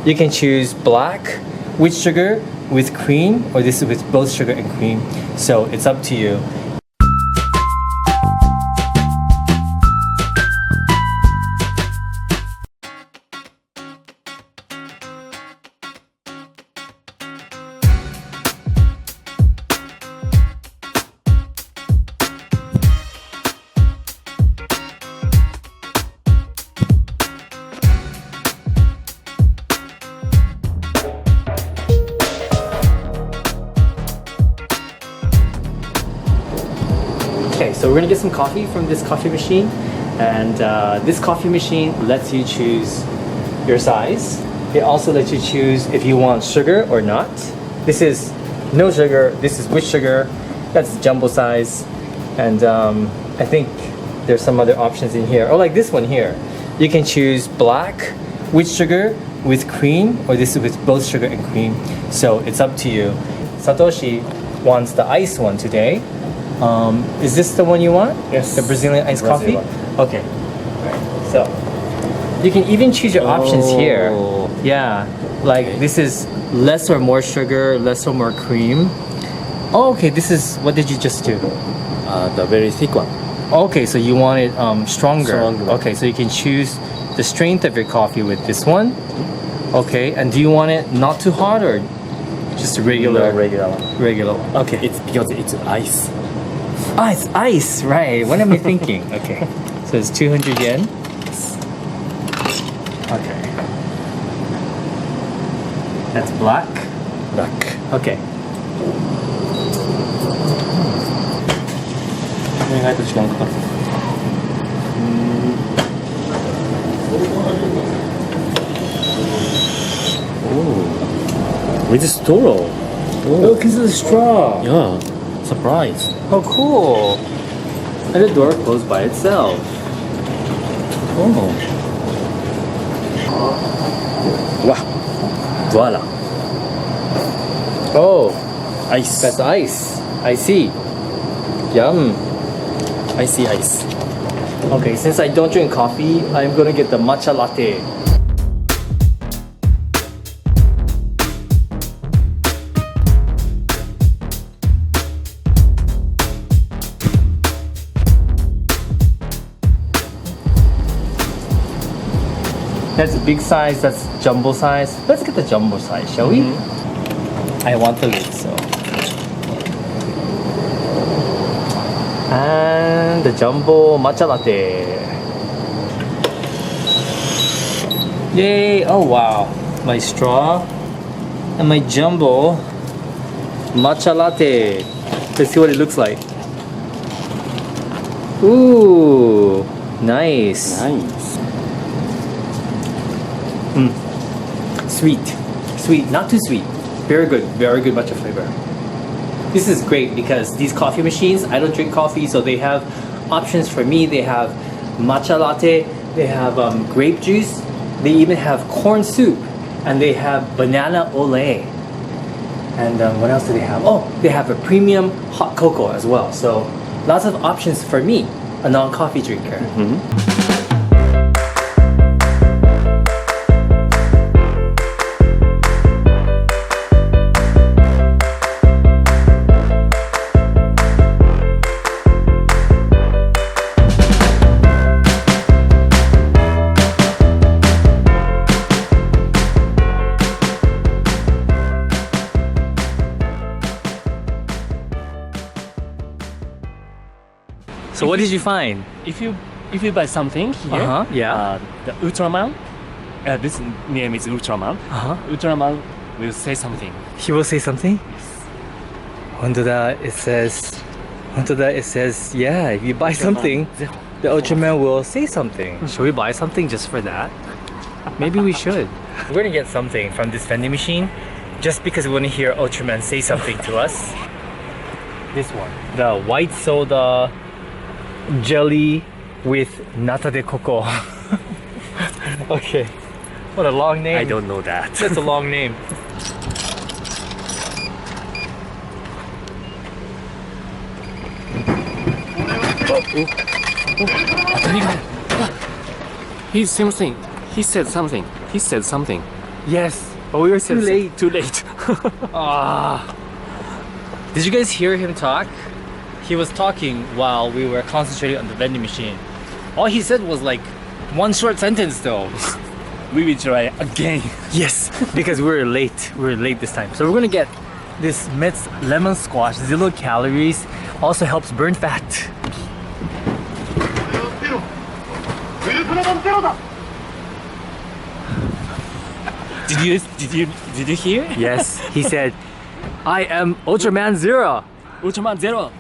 You can choose black with sugar, with cream, or this is with both sugar and cream. So it's up to you. Okay, so we're gonna get some coffee from this coffee machine, and this coffee machine lets you choose your size. It also lets you choose if you want sugar or not. This is no sugar, this is with sugar. That's the jumbo size, and I think there's some other options in here. Oh, like this one here. You can choose black with sugar, with cream, or this is with both sugar and cream. So it's up to you. Satoshi wants the ice one today. Is this the one you want? Yes. The Brazilian iced coffee? Brazilian. Okay. Alright. So you can even choose your options here. Yeah. Like this is less or more sugar, less or more cream. Oh, okay. This is, what did you just do? The very thick one. Okay, so you want it stronger. Stronger. Okay, so you can choose the strength of your coffee with this one. Okay, and do you want it not too hot or just a regular? Regular one. Regular one. Okay. It's because it's ice. Ah, it's ice, right? What am I thinking? Okay, so it's 200 yen. Okay. That's black. Black. Okay. 意外と時間かかる。Oh, with a straw. Oh, because of the straw. Yeah, surprise. Oh, cool. And the door closed by itself. Oh. Wow. Voila. Oh, Ice. that's ice. I see. Yum. Icy ice. Okay, since I don't drink coffee, I'm gonna get the matcha latte. That's a big size, that's jumbo size. Let's get the jumbo size, shall we? I want the lid, so. And the jumbo matcha latte. Yay! Oh wow! My straw and my jumbo matcha latte. Let's see what it looks like. Ooh, nice. Nice. Sweet, sweet, not too sweet. Very good matcha flavor. This is great because these coffee machines, I don't drink coffee, so they have options for me. They have matcha latte, they have grape juice, they even have corn soup, and they have banana ole. And what else do they have? Oh, they have a premium hot cocoa as well. So lots of options for me, a non-coffee drinker. So what did you find? If you buy something here, Yeah. the Ultraman, this name is Ultraman. Ultraman will say something. He will say something? It says, yeah, if you buy something, the Ultraman will say something. Should we buy something just for that? Maybe we should. We're gonna get something from this vending machine just because we want to hear Ultraman say something to us. This one. The white soda jelly with nata de coco. Okay. What a long name. I don't know that. That's a long name. He said something. Yes, but we were too late. Too late. Ah. Did you guys hear him talk? He was talking while we were concentrating on the vending machine. All he said was like one short sentence though. We will try again. Yes, because we were late. We were late this time. So we're gonna get this Mets lemon squash, 0 calories, also helps burn fat. Did you hear? Yes, he said, I am Ultraman 0. Ultraman Zero.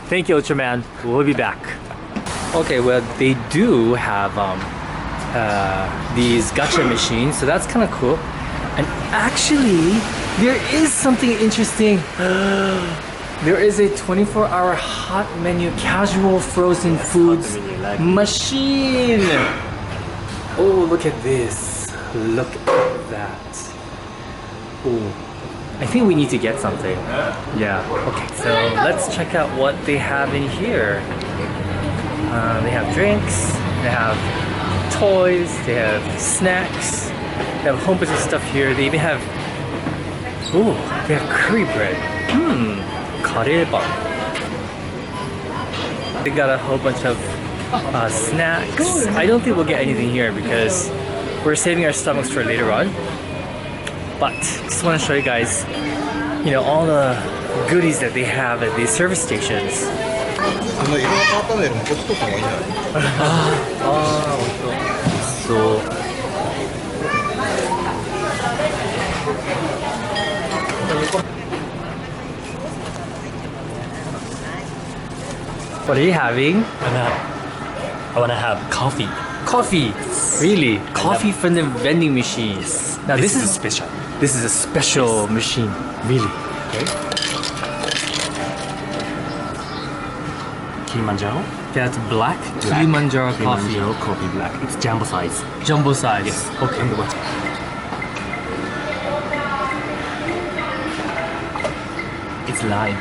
Thank you, Ultraman. We'll be back. Okay, well, they do have these gacha machines, so that's kind of cool. And actually, there is something interesting. There is a 24-hour hot menu casual frozen foods machine. Oh, look at this. Look at that. Oh. I think we need to get something. Yeah. Okay, so let's check out what they have in here. They have drinks, they have toys, they have snacks, they have a whole bunch of stuff here. They even have, ooh, they have curry bread. Kareban. They got a whole bunch of snacks. I don't think we'll get anything here because we're saving our stomachs for later on. But just want to show you guys, you know, all the goodies that they have at these service stations. So what are you having? I wanna have coffee. Coffee. Really? Coffee from the vending machines. Now this is special. This is a special machine. Really? Okay. Kilimanjaro. That's black Kilimanjaro coffee. Kilimanjaro coffee black. It's jumbo size. Jumbo size. Yes. Okay. And what? It's lime.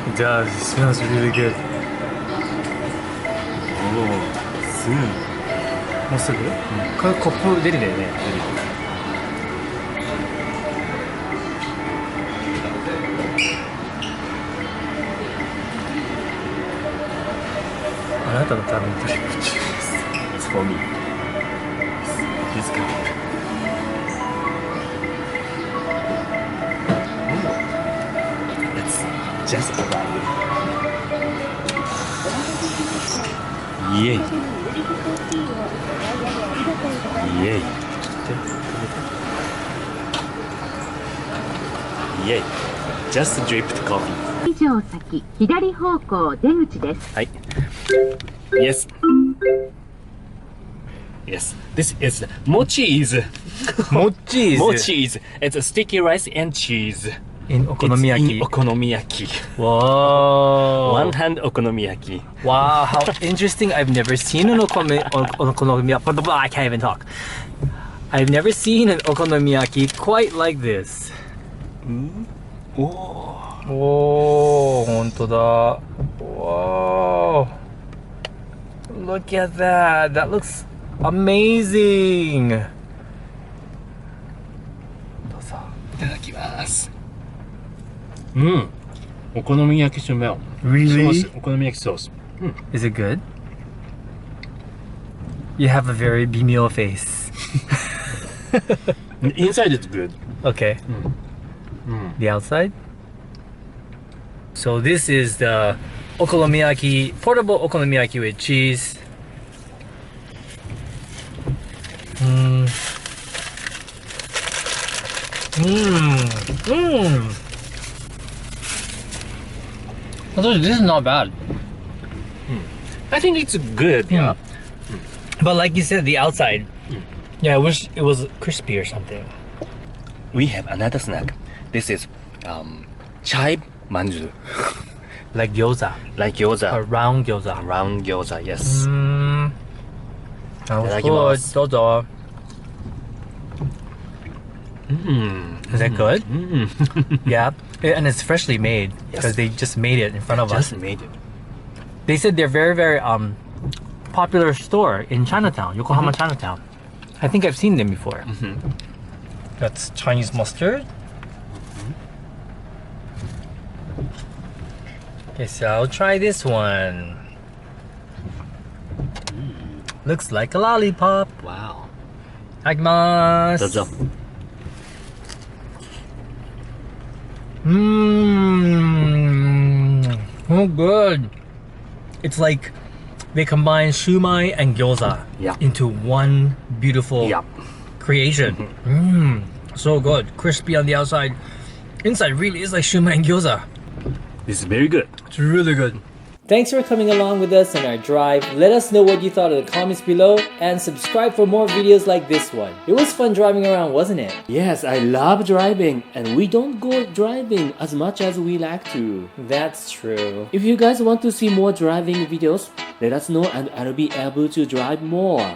It does. It smells really good. Oh, soon. もうすぐ？これコップ出るんだよね。あなたのためにドリップ中です。It's for me. This cup. It's just arrived. Yay. Yay. Yay. Just dripped coffee. 以上先、左方向出口です。はい。Yes. Yes. This is mochis. Mochi is Mochis. It's a sticky rice and cheese. in It's okonomiyaki. in okonomiyaki. Whoa. One hand okonomiyaki. Wow, how interesting. I've never seen an okonomiyaki. I can't even talk. I've never seen an okonomiyaki quite like this. Oh. Oh, 本当だ. Whoa. Look at that. That looks amazing. どうぞ。いただきます。お好み焼きスメル。 Really? ソース、お好み焼きソース。Is it good? You have a very bimyo face. Inside it's good. Okay. The outside? So this is the okonomiyaki, portable okonomiyaki with cheese. This is not bad. I think it's good. Yeah. But like you said, the outside. Yeah, I wish it was crispy or something. We have another snack. This is chai manju. Like gyoza. Like gyoza. A round gyoza. Round gyoza, yes. Sounds good. Itadakimasu. Dozo. Is that good? Yeah. And it's freshly made because they just made it in front of us. Just made it. They said they're very, very popular store in Chinatown, Yokohama Chinatown. I think I've seen them before. That's Chinese mustard. Okay, so I'll try this one. Looks like a lollipop. Wow. Itadakimasu. Dozo. So good. It's like they combine shumai and gyoza into one beautiful creation. So good. Crispy on the outside. Inside really is like shumai and gyoza. This is very good. It's really good. Thanks for coming along with us on our drive. Let us know what you thought in the comments below and subscribe for more videos like this one. It was fun driving around, wasn't it? Yes, I love driving, and we don't go driving as much as we like to. That's true. If you guys want to see more driving videos, let us know and I'll be able to drive more.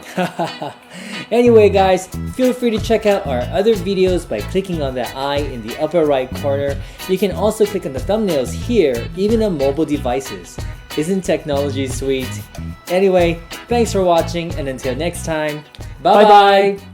Anyway guys, feel free to check out our other videos by clicking on the eye in the upper right corner. You can also click on the thumbnails here, even on mobile devices. Isn't technology sweet? Anyway, thanks for watching and until next time, bye bye!